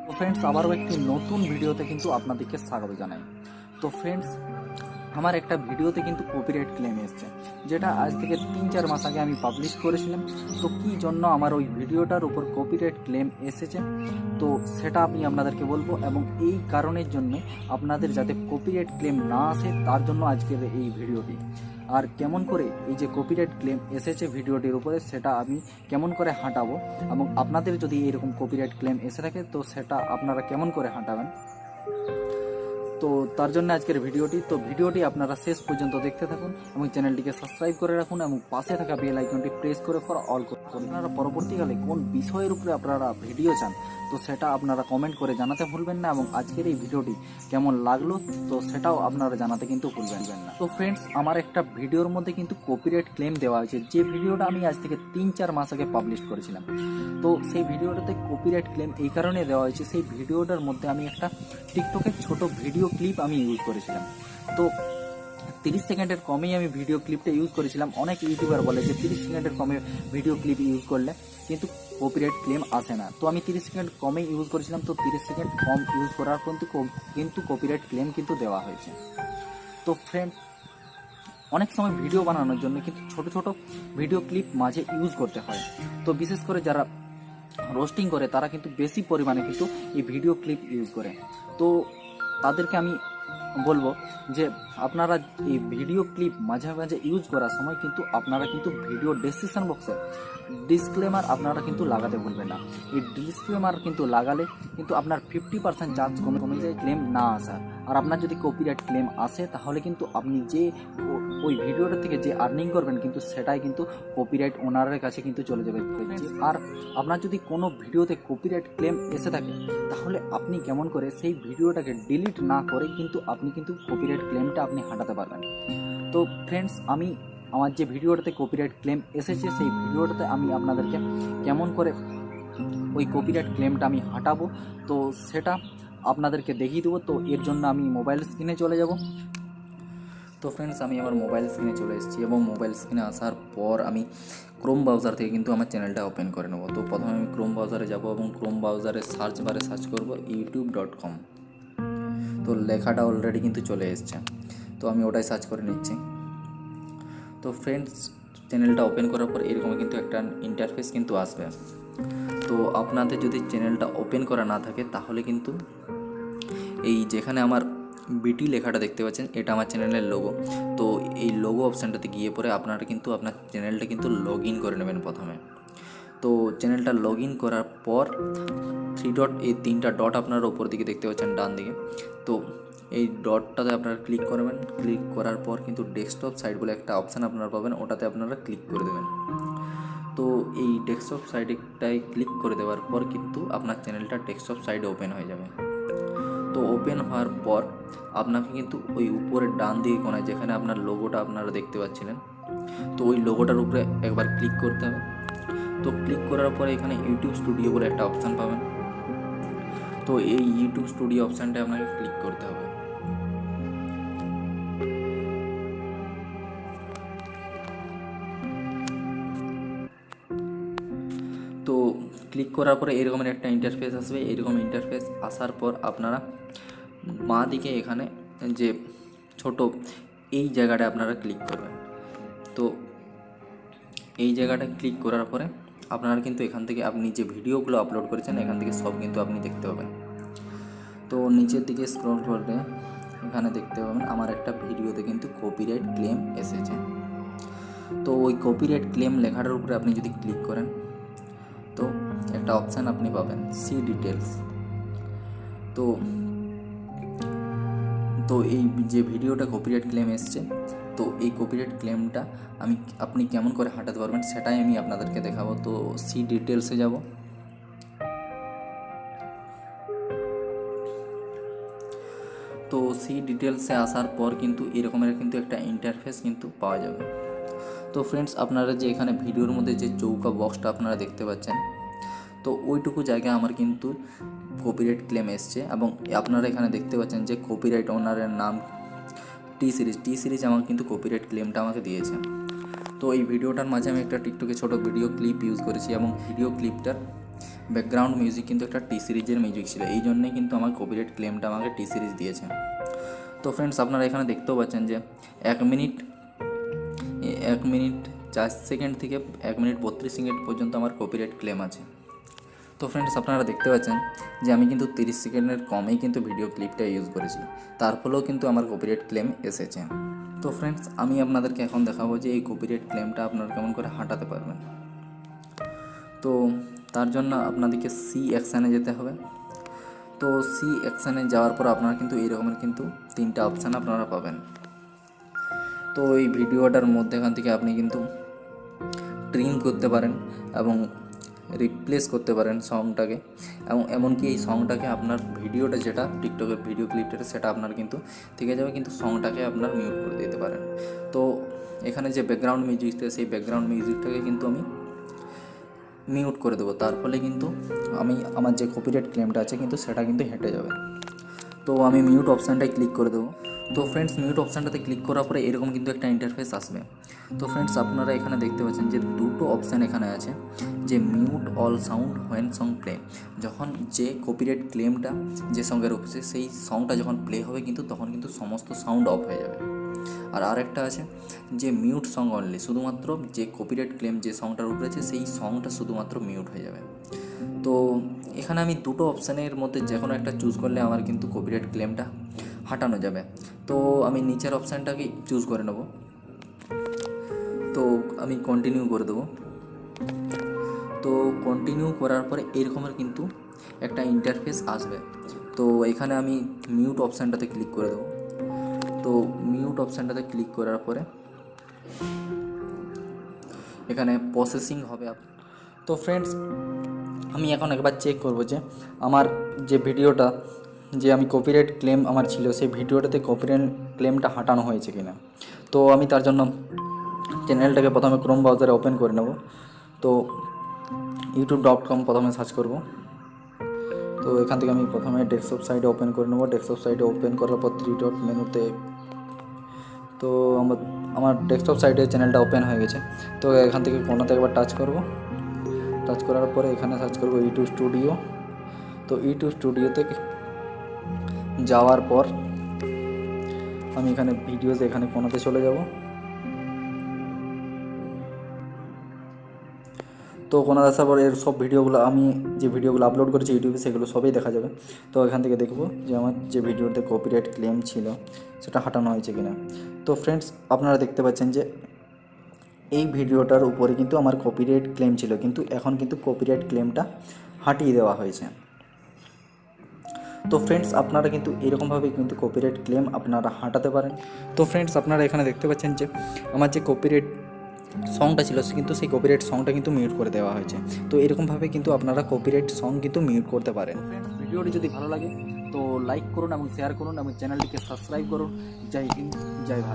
তো ফ্রেন্ডস, আবারও একটি নতুন ভিডিওতে কিন্তু আপনাদেরকে স্বাগত জানাই। তো ফ্রেন্ডস, আমার একটা ভিডিওতে কিন্তু কপিরাইট ক্লেম এসেছে, যেটা আজ থেকে 3-4 মাস আগে আমি পাবলিশ করেছিলাম। তো কী জন্য আমার ওই ভিডিওটার উপর কপিরাইট ক্লেম এসেছে, তো সেটা আমি আপনাদেরকে বলবো, এবং এই কারণের জন্য আপনাদের যাতে কপিরাইট ক্লেম না আসে তার জন্য আজকের এই ভিডিওটি। আর কেমন করে এই যে কপিরাইট ক্লেম এসেছে ভিডিওটির উপরে, সেটা আমি কেমন করে হাঁটাবো, এবং আপনাদের যদি এরকম কপিরাইট ক্লেম এসে থাকে তো সেটা আপনারা কেমন করে হাঁটাবেন, তো তার জন্য আজকের ভিডিওটি। তো ভিডিওটি আপনারা শেষ পর্যন্ত দেখতে থাকুন এবং চ্যানেলটিকে সাবস্ক্রাইব করে রাখুন এবং পাশে থাকা বেল আইকনটি প্রেস করে ফর অল করুন। আপনারা পরবর্তীকালে কোন বিষয়ের উপরে আপনারা ভিডিও চান তো সেটা আপনারা কমেন্ট করে জানাতে ভুলবেন না, এবং আজকের এই ভিডিওটি কেমন লাগলো তো সেটাও আপনারা জানাতে কিন্তু ভুলবেন না। তো ফ্রেন্ডস, আমার একটা ভিডিওর মধ্যে কিন্তু কপিরাইট ক্লেম দেওয়া হয়েছে, যে ভিডিওটা আমি আজ থেকে 3-4 মাস আগে পাবলিশ করেছিলাম। তো সেই ভিডিওটাতে কপিরাইট ক্লেম এই কারণে দেওয়া হয়েছে, সেই ভিডিওটার মধ্যে আমি একটা টিকটকের ছোট ভিডিও ক্লিপ আমি ইউজ করেছিলাম। তো 30 সেকেন্ডের কমেই আমি ভিডিও ক্লিপটা ইউজ করেছিলাম। অনেক ইউটিউবার বলে যে 30 সেকেন্ডের কমে ভিডিও ক্লিপ ইউজ করলে কিন্তু কপিরাইট ক্লেম আসে না। তো আমি 30 সেকেন্ড কমেই ইউজ করেছিলাম, তো 30 সেকেন্ড কম ইউজ করার কিন্তু কপিরাইট ক্লেম কিন্তু দেওয়া হয়েছে। তো ফ্রেন্ড, অনেক সময় ভিডিও বানানোর জন্য কিন্তু ছোট ছোট ভিডিও ক্লিপ মাঝে ইউজ করতে হয়। তো বিশেষ করে যারা রোস্টিং করে তারা কিন্তু বেশি পরিমাণে কিন্তু এই ভিডিও ক্লিপ ইউজ করে। তো তাদেরকে আমি বলবো যে আপনারা এই ভিডিও ক্লিপ মাঝে মাঝে ইউজ করার সময় কিন্তু আপনারা কিন্তু ভিডিও ডেসক্রিপশন বক্সে ডিসক্লেমার আপনারা কিন্তু লাগাতে ভুলবেন না। এই ডিসক্লেমার কিন্তু লাগালে কিন্তু আপনার 50% চান্স কমে যায় ক্লেম না আসার। আর আপনার যদি কপিরাইট ক্লেম আসে তাহলে কিন্তু আপনি যে ওই ভিডিওটা থেকে যে আর্নিং করবেন কিন্তু সেটাই কিন্তু কপিরাইট ওনারের কাছে কিন্তু চলে যাবে। আর আপনার যদি কোনো ভিডিওতে কপিরাইট ক্লেম এসে থাকে তাহলে আপনি কেমন করে সেই ভিডিওটাকে ডিলিট না করে কিন্তু আপনি কিন্তু কপিরাইট ক্লেমটা আপনি হাঁটাতে পারবেন। তো ফ্রেন্ডস, আমি আমার যে ভিডিওটাতে কপিরাইট ক্লেম এসেছে সেই ভিডিওটাতে আমি আপনাদেরকে কেমন করে ওই কপিরাইট ক্লেমটা আমি হাঁটাবো তো সেটা আপনাদেরকে দেখিয়ে দেবো। তো এর জন্য আমি মোবাইল স্ক্রিনে চলে যাব। তো ফ্রেন্ডস, আমি আমার মোবাইল স্ক্রিনে চলে এসেছি, এবং মোবাইল স্ক্রিনে আসার পর আমি ক্রোম ব্রাউজার থেকে কিন্তু আমার চ্যানেলটা ওপেন করে নেব। তো প্রথমে আমি ক্রোম ব্রাউজারে যাব এবং ক্রোম ব্রাউজারে সার্চ বারে সার্চ করব youtube.com। তো লেখাটা অলরেডি কিন্তু চলে এসছে, তো আমি ওটাই সার্চ করে নিচ্ছি। তো ফ্রেন্ডস, চ্যানেলটা ওপেন করার পর এরকম কিন্তু একটা ইন্টারফেস কিন্তু আসবে। তো আপনাদের যদি চ্যানেলটা ওপেন করা না থাকে তাহলে কিন্তু এই যেখানে আমার বিটি লেখাটা দেখতে পাচ্ছেন, এটা আমার চ্যানেলের লোগো। তো এই লোগো অপশানটাতে গিয়ে পরে আপনারা কিন্তু আপনার চ্যানেলটা কিন্তু লগ ইন করে নেবেন প্রথমে। তো চ্যানেলটা লগ ইন করার পর 3 ডট, এই 3টা ডট আপনারা ওপর দিকে দেখতে পাচ্ছেন ডান দিকে। তো এই ডটটাতে আপনারা ক্লিক করবেন। ক্লিক করার পর কিন্তু ডেস্কটপ সাইট বলে একটা অপশান আপনারা পাবেন, ওটাতে আপনারা ক্লিক করে দেবেন। তো এই ডেস্কটপ সাইটটায় ক্লিক করে দেওয়ার পর কিন্তু আপনার চ্যানেলটা ডেস্কটপ সাইটে ওপেন হয়ে যাবে। তো ওপেন হওয়ার পর আপনাকে কিন্তু ওই উপরের ডান দিকে কোণায় যেখানে আপনার লোগোটা আপনারা দেখতে পাচ্ছিলেন, তো ওই লোগোটার উপরে একবার ক্লিক করতে হবে। তো ক্লিক করার পরে এখানে ইউটিউব স্টুডিও বলে একটা অপশান পাবেন। তো এই ইউটিউব স্টুডিও অপশানটা আপনাকে ক্লিক করতে হবে। তো ক্লিক করার পরে এরকমের একটা ইন্টারফেস আসবে। এরকম ইন্টারফেস আসার পর আপনারা বাঁ দিকে এখানে যে ছোট এই জায়গাটা আপনারা ক্লিক করবেন। তো এই জায়গাটা ক্লিক করার পরে আপনারা কিন্তু এখান থেকে আপনি যে ভিডিওগুলো আপলোড করেছেন এখান থেকে সব কিন্তু আপনি দেখতে পাবেন। তো নিচের দিকে স্ক্রল করলে এখানে দেখতে পাবেন আমার একটা ভিডিওতে কিন্তু কপিরাইট ক্লেম এসেছে। তো ওই কপিরাইট ক্লেম লেখাটার উপরে আপনি যদি ক্লিক করেন তো একটা অপশান আপনি পাবেন সি ডিটেলস। তো তো এই যে ভিডিওটা কপিরাইট ক্লেম এসছে, তো এই কপিরাইট ক্লেমটা আপনি কেমন করে হাঁটাতে পারবেন সেটাই আমি আপনাদেরকে দেখাবো। তো সি ডিটেলসে যাব। তো সি ডিটেলসে আসার পর কিন্তু এরকমের কিন্তু একটা ইন্টারফেস কিন্তু পাওয়া যাবে। তো ফ্রেন্ডস, আপনারা যে এখানে ভিডিওর মধ্যে যে চৌকা বক্সটা আপনারা দেখতে পাচ্ছেন, তো ওইটুকু জায়গায় আমার কিন্তু কপিরাইট ক্লেম এসছে, এবং আপনারা এখানে দেখতে পাচ্ছেন যে কপিরাইট ওনারের নাম টি সিরিজ আমার কিন্তু কপিরাইট ক্লেমটা আমাকে দিয়েছে। তো এই ভিডিওটার মাঝে আমি একটা টিকটকে ছোটো ভিডিও ক্লিপ ইউজ করেছি, এবং ভিডিও ক্লিপটার ব্যাকগ্রাউন্ড মিউজিক কিন্তু একটা টি সিরিজের মিউজিক ছিল, এই জন্যই কিন্তু আমার কপিরাইট ক্লেমটা আমাকে টি সিরিজ দিয়েছে। তো ফ্রেন্ডস আপনারা এখানে দেখতেও পাচ্ছেন যে 1 মিনিট 4 সেকেন্ড থেকে 1 মিনিট 32 সেকেন্ড পর্যন্ত আমার কপিরাইট ক্লেম আছে। তো ফ্রেন্ডস আপনারা দেখতে পাচ্ছেন যে আমি কিন্তু 30 সেকেন্ডের কমেই কিন্তু ভিডিও ক্লিপটা ইউজ করেছি, তার ফলেও কিন্তু আমার কপিরাইট ক্লেম এসেছে। তো ফ্রেন্ডস আমি আপনাদেরকে এখন দেখাবো যে এই কপিরাইট ক্লেমটা আপনারা কেমন করে হাঁটাতে পারবেন। তো তার জন্য আপনাদেরকে সি অ্যাকশানে যেতে হবে। তো সি অ্যাকশানে যাওয়ার পর আপনারা কিন্তু এই রকমের কিন্তু 3টা অপশান আপনারা পাবেন। তো এই ভিডিওটার মধ্যেখান থেকে আপনি কিন্তু ট্রিম করতে পারেন এবং রিপ্লেস করতে পারেন সংটাকে, এবং এমনকি এই সংটাকে আপনার ভিডিওটা যেটা টিকটকের ভিডিও ক্লিপটা সেটা আপনার কিন্তু থেকে যাবে, কিন্তু সংটাকে আপনার মিউট করে দিতে পারেন। তো এখানে যে ব্যাকগ্রাউন্ড মিউজিকটা সেই ব্যাকগ্রাউন্ড মিউজিকটাকে কিন্তু আমি মিউট করে দেবো, তার ফলে কিন্তু আমার যে কপিরাইট ক্লেমটা আছে কিন্তু সেটা কিন্তু হেঁটে যাবে। তো আমি মিউট অপশানটায় ক্লিক করে দেবো। তো ফ্রেন্ডস মিউট অপশানটাতে ক্লিক করার পরে এরকম কিন্তু একটা ইন্টারফেস আসবে। তো ফ্রেন্ডস আপনারা এখানে দেখতে পাচ্ছেন যে 2টো অপশান এখানে আছে, যে mute all sound when song play, যখন যে কপিরাইট ক্লেমটা যে সঙ্গের উপরে সেই সংটা যখন প্লে হবে কিন্তু তখন কিন্তু সমস্ত সাউন্ড অফ হয়ে যাবে। আর আরেকটা আছে যে মিউট সং অনলি, শুধুমাত্র যে কপিরাইট ক্লেম যে সংটার উপরে আছে সেই সংটা শুধুমাত্র মিউট হয়ে যাবে। তো এখানে আমি 2টো অপশানের মধ্যে যে কোনো একটা চুজ করলে আমার কিন্তু কপিরাইট ক্লেমটা হাঁটানো যাবে। তো আমি নিচের অপশানটাকে চুজ করে নেব। তো আমি কন্টিনিউ করে দেবো। তো কন্টিনিউ করার পরে এরকমের কিন্তু একটা ইন্টারফেস আসবে। তো এখানে আমি মিউট অপশানটাতে ক্লিক করে দেবো। তো মিউট অপশানটাতে ক্লিক করার পরে এখানে প্রসেসিং হবে। তো ফ্রেন্ডস আমি এখন একবার চেক করব যে আমার যে ভিডিওটা যে আমি কপিরাইট ক্লেম আমার ছিল সেই ভিডিওটাতে কপিরাইট ক্লেমটা হাঁটানো হয়েছে কিনা। তো আমি তার জন্য চ্যানেলটাকে প্রথমে ক্রোম ব্রাউজারে ওপেন করে নেব। তো youtube.com প্রথমে সার্চ করব। তো এখান থেকে আমি প্রথমে ডেস্কটপ সাইটে ওপেন করে নেব। ডেস্কটপ সাইটে ওপেন করার পর 3 ডট মেনুতে তো আমার ডেস্কটপ সাইটে চ্যানেলটা ওপেন হয়ে গেছে। তো এখান থেকে কোনোতে একবার টাচ করব। টাচ করার পরে এখানে সার্চ করব ইউটিউব স্টুডিও। তো ইউটিউব স্টুডিওতে যাওয়ার পর আমি এখানে ভিডিওস এখানে কোনোতে চলে যাব। তো কোনাতে আসার পর এর সব ভিডিওগুলো আমি যে ভিডিওগুলো আপলোড করেছি ইউটিউবে সেগুলো সবই দেখা যাবে। তো এখান থেকে দেখব যে আমার যে ভিডিওতে কপিরাইট ক্লেম ছিল সেটা হাঁটানো হয়েছে কিনা। তো ফ্রেন্ডস আপনারা দেখতে পাচ্ছেন যে এই ভিডিওটার উপরে কিন্তু আমার কপিরাইট ক্লেম ছিল, কিন্তু এখন কিন্তু কপিরাইট ক্লেমটা হাঁটিয়ে দেওয়া হয়েছে। তো ফ্রেন্ডস আপনারা কিন্তু এরকমভাবে কিন্তু কপিরাইট ক্লেম আপনারা হাঁটাতে পারেন। তো ফ্রেন্ডস আপনারা এখানে দেখতে পাচ্ছেন যে আমার যে কপিরাইট সংটা ছিল কিন্তু সেই কপিরাইট সংটা কিন্তু মিউট করে দেওয়া হয়েছে। তো এরকমভাবে কিন্তু আপনারা কপিরাইট সং কিন্তু মিউট করতে পারেন। ফ্রেন্ডস ভিডিওটি যদি ভালো লাগে তো লাইক করুন এবং শেয়ার করুন এবং চ্যানেলটিকে সাবস্ক্রাইব করুন। জয় হিন্দ, জয় ভারত।